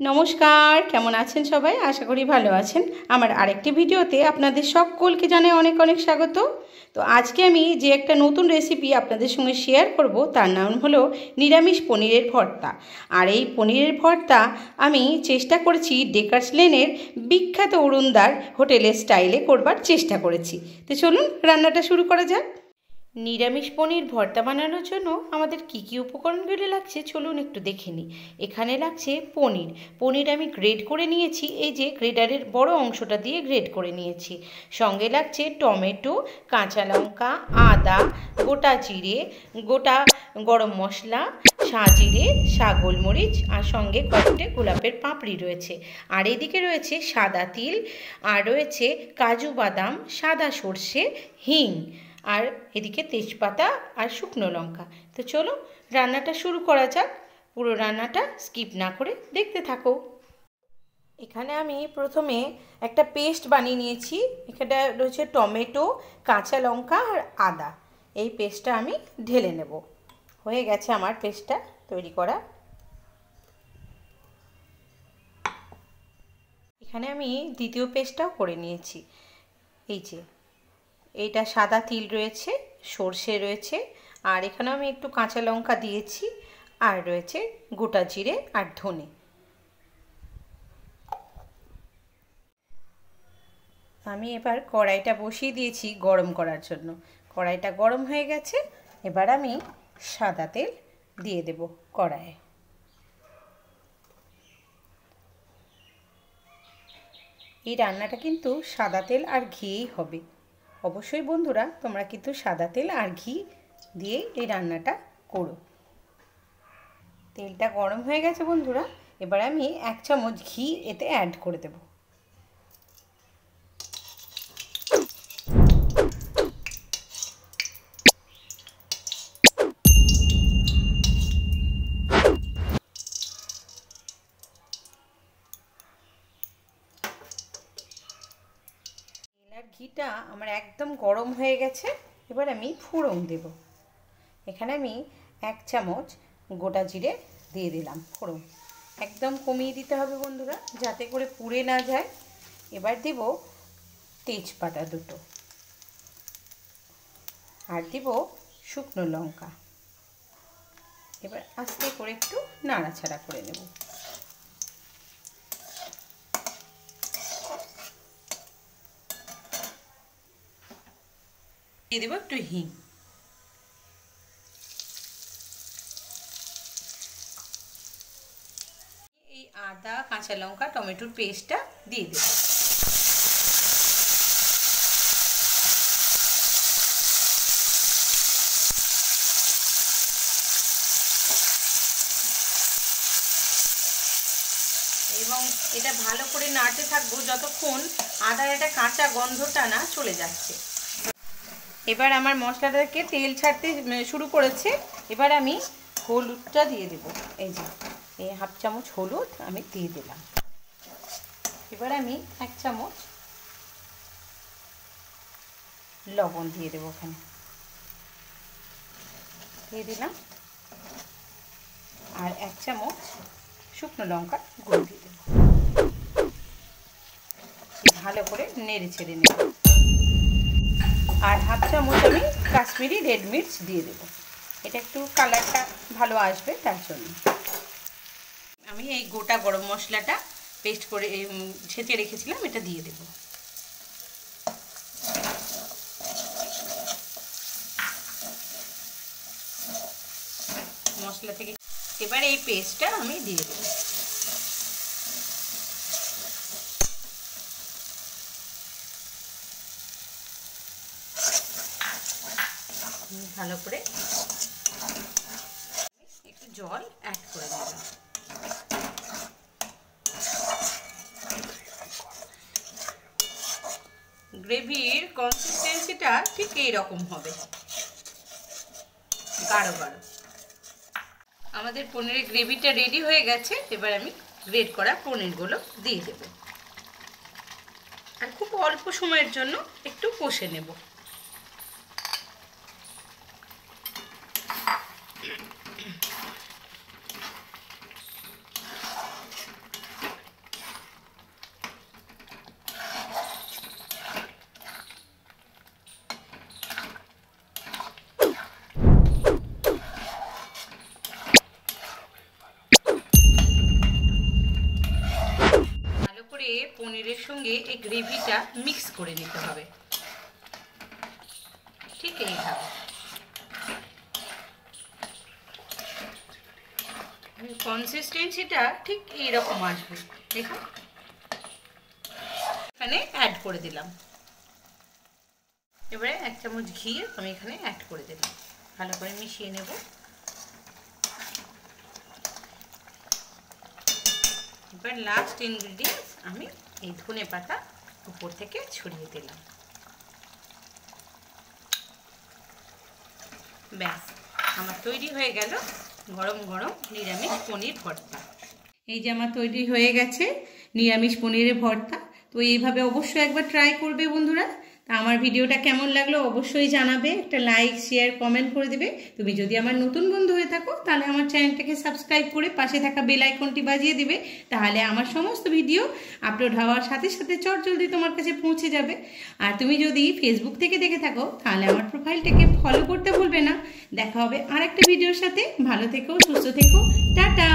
নমস্কার, কেমন আছেন সবাই? আশা করি ভালো আছেন। আমার আরেকটি ভিডিওতে আপনাদের সকলকে জানাই অনেক অনেক স্বাগত। তো আজকে আমি যে একটা নতুন রেসিপি আপনাদের সঙ্গে শেয়ার করব তার নাম হলো নিরামিষ পনিরের ভর্তা। আর এই পনিরের ভর্তা আমি চেষ্টা করেছি ডেকার্স লেনের বিখ্যাত অরুণদার হোটেলের স্টাইলে করবার চেষ্টা করেছি। তো চলুন রান্নাটা শুরু করা যাক। নিরামিষ পনির ভর্তা বানানোর জন্য আমাদের কি কি উপকরণগুলো লাগছে চলুন একটু দেখে নিই। এখানে লাগছে পনির আমি গ্রেড করে নিয়েছি, এই যে গ্রেডারের বড় অংশটা দিয়ে গ্রেড করে নিয়েছি। সঙ্গে লাগছে টমেটো, কাঁচা লঙ্কা, আদা, গোটা জিরে, গোটা গরম মশলা, সাজিরে, গোলমরিচ, আর সঙ্গে কয়েকটা গোলাপের পাপড়ি রয়েছে। আর এদিকে রয়েছে সাদা তিল, আর রয়েছে কাজু বাদাম, সাদা সর্ষে, হিং, আর এদিকে তেজপাতা আর শুকনো লঙ্কা। তো চলো রান্নাটা শুরু করা যাক। পুরো রান্নাটা স্কিপ না করে দেখতে থাকো। এখানে আমি প্রথমে একটা পেস্ট বানিয়ে নিয়েছি। এখানে রয়েছে টমেটো, কাঁচা লঙ্কা আর আদা। এই পেস্টটা আমি ঢেলে নেব। হয়ে গেছে আমার পেস্টটা তৈরি করা। এখানে আমি দ্বিতীয় পেস্টটাও করে নিয়েছি। এই যে এইটা সাদা তিল রয়েছে, সর্ষে রয়েছে, আর এখানে আমি একটু কাঁচা লঙ্কা দিয়েছি, আর রয়েছে গোটা জিরে আর ধনে। আমি এবার কড়াইটা বসিয়ে দিয়েছি গরম করার জন্য। কড়াইটা গরম হয়ে গেছে, এবার আমি সাদা তেল দিয়ে দেব কড়াইয়ে। এই রান্নাটা কিন্তু সাদা তেল আর ঘিয়েই হবে। অবশ্যই বন্ধুরা তোমরা কিন্তু সাদা তেল আর ঘি দিয়ে এই রান্নাটা করো। তেলটা গরম হয়ে গেছে বন্ধুরা, এবার আমি 1 চামচ ঘি এতে অ্যাড করে দেব। ঘিটা আমার একদম গরম হয়ে গেছে, এবার আমি ফোড়ন দেব। এখানে আমি 1 চামচ গোটা জিরে দিয়ে দিলাম। ফোড়ন একদম কমিয়ে দিতে হবে বন্ধুরা, যাতে করে পুড়ে না যায়। এবার দেব তেজপাতা দুটো, আর দেব শুকনো লঙ্কা। এবার আস্তে করে একটু নাড়াচাড়া করে নেব। দিয়ে দেবো একটু হিং। এই আদা, কাঁচা লঙ্কা, টমেটোর পেস্টটা দিয়ে দেব। এবং এটা ভালো করে নাড়তে থাকবো যতক্ষণ আদার একটা কাঁচা গন্ধটা না চলে যাচ্ছে। এবার আমার মশলাটাকে তেল ছাড়তে শুরু করেছে। এবার আমি হলুদটা দিয়ে দেব। এই যে এই 1/2 চামচ হলুদ আমি দিয়ে দিলাম। এবার আমি 1 চামচ লবণ দিয়ে দেবো, ওখানে দিয়ে দিলাম। আর 1 চামচ শুকনো লঙ্কা গুঁড়ো দিয়ে দেবো। ভালো করে নেড়ে ছেড়ে নেব। আর 1/2 চামচ আমি কাশ্মীরি রেড মির্চ দিয়ে দেবো। এটা একটু কালারটা ভালো আসবে তার জন্য। আমি এই গোটা গরম মশলাটা পেস্ট করে ছেঁচে রেখেছিলাম, এটা দিয়ে দেব। মশলা থেকে এবার এই পেস্টটা আমি দিয়ে দেব। ভালো করে একটু জল অ্যাড করে দিলাম। গ্রেভির কনসিস্টেন্সিটা ঠিক এইরকম হবে, গাঢ় গাঢ়। আমাদের পনিরের গ্রেভিটা রেডি হয়ে গেছে। এবার আমি গ্রেট করা পনিরগুলো দিয়ে দেব, আর খুব অল্প সময়ের জন্য একটু কষে নেব। সঙ্গে এই গ্রেভিটা মিক্স করে নিতে হবে, ঠিক এইভাবে। কনসিস্টেন্সিটা ঠিক এইরকম আসবে, দেখো। এখানে অ্যাড করে দিলাম, এবারে 1 চামচ ঘি আমি এখানে অ্যাড করে দিলাম, ভালো করে মিশিয়ে নেব। এবার লাস্ট ইনগ্রেডিয়েন্টস আমি এই ধনে পাতা উপর থেকে ছড়িয়ে দিলাম। ব্যাস, আমার তৈরি হয়ে গেল গরম গরম নিরামিষ পনির ভর্তা। এই যে আমার তৈরি হয়ে গেছে নিরামিষ পনিরের ভর্তা। তো এইভাবে অবশ্যই একবার ট্রাই করবে বন্ধুরা। তা আমার ভিডিওটা কেমন লাগলো অবশ্যই জানাবে, একটা লাইক শেয়ার কমেন্ট করে দেবে। তুমি যদি আমার নতুন বন্ধু হয়ে থাকো তাহলে আমার চ্যানেলটাকে সাবস্ক্রাইব করে পাশে থাকা বেল আইকনটি বাজিয়ে দিবে, তাহলে আমার সমস্ত ভিডিও আপলোড হওয়ার সাথে সাথে চটজলদি তোমার কাছে পৌঁছে যাবে। আর তুমি যদি ফেসবুক থেকে দেখে থাকো তাহলে আমার প্রোফাইলটাকে ফলো করতে ভুলবে না। দেখা হবে আরেকটা ভিডিওর সাথে। ভালো থেকো, সুস্থ থেকো, টাটা।